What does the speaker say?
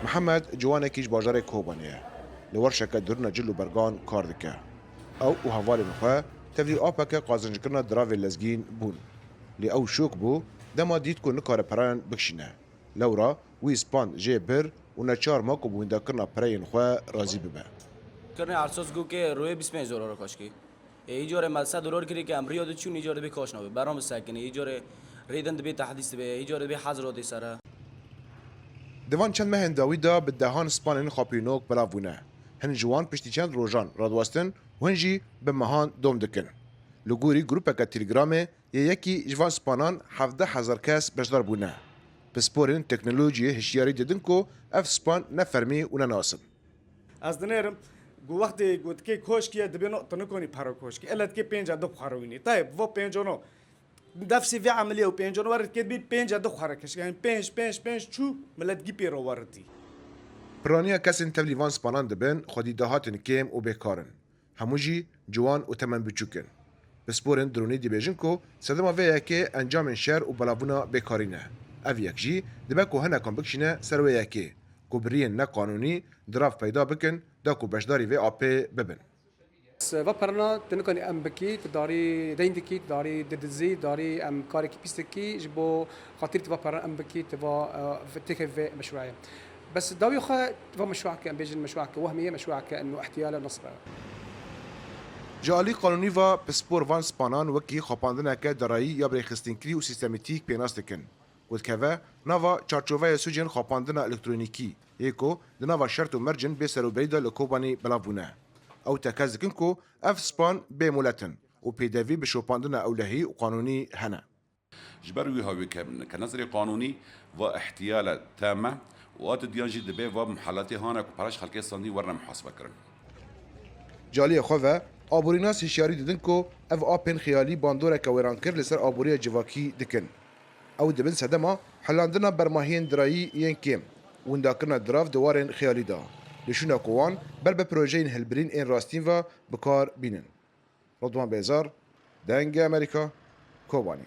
محمد جوانكیش باجار کوبانیه لورشکه درنا جلو برگان کار دکه او و هوالي مخوا تفدي آبك قازنج كرنا دراوي لزگين بون لي او شوك بو دما ديت كو نكار پران بكشينه لورا وي سبان جي بر و نچار ماكو بويندا كرنا پرين خوا راضي ببه کرنے ارسوس گو که روی 25 دلار کاشکی ایجور مال 100 دلار کری که امریکا دو چون ایجور به کاش نبود برام ساکنه ایجور ریدن به تحدیث به ایجور به حضرات سره دوان چند مهن داویدا بدهان سپانین خاپینوک بلاوونه هن جوان پشتی چند روژان رادواستن و هنجی به مهان دوم دکن لگوری گروپک تلگرامه یکی جوان سپانان 17,000 کس بشدار بونه بسپورین تکنولوژی هشیاری دیدن کو اف سپان نفرمی و نناسن از دنیرم گو وقتی گوت که کوشکی دبی نقطه نکنی پارو کوشکی الات که 5 دو خاروینی طيب و 5 نو نفسي في عمليه و 5 ورد که بی 5 دو خارکش یعنی 5 چو ملت گی پیرو وردی پرانیا کسین تبلیوان سپانان دبن خودی دهاتن کم و بیکارن هموجی جوان و تمن بچوکن بسپورن درونی دی بیجن کو صدما ویا که انجام شهر و بلاونا بیکارینه اف یک جی دبه کو هنه کن بکشینه سرویا که کو برین نه قانونی دراف پیدا بکن دا کو بشداری و آپی ببن و پرنا تنکانی ام بکی داری دیندکی داری ددزی داری ام کاری کی پیستکی جبو خاطر تبا پرنا ام بکی تبا تكف مشروعيه بس داوي خا تبا مشروع كان بيجن مشروع وهميه مشروع كانه احتيال نصب جالی قانونی و پسپور وان سپانان وکی خاپاندنه که درایی یا بریخستینکری و سیستماتیک پیناست کن ود که نوا چارچوبه سوجن خاپاندنه الکترونیکی یکو دنوا شرط و مرجن به سروبریدا لکوبانی بلابونه او تکز کن کو اف سپان به مولتن و پیدوی به شوپاندنه اولهی و قانونی هنه جبروي هاوي كنظري قانوني واحتيال تامة وقت ديانجي دبي ومحلاتي هانا كبراش خلقي صندي ورنا محاسبة كرن جالی خواه آبوریناس هشیاری دیدن کو اف آپن خیالی باندوره که ویران کر لسر آبوری جواکی دکن او دبن سدما حلاندنا برماهین درایی ین کم ونداکرنا دراف دوارن خیالی دا لشونا کوان بل به پروژین هلبرین این راستین و بکار بینن رضوان بیزار دنگ امریکا کوبانی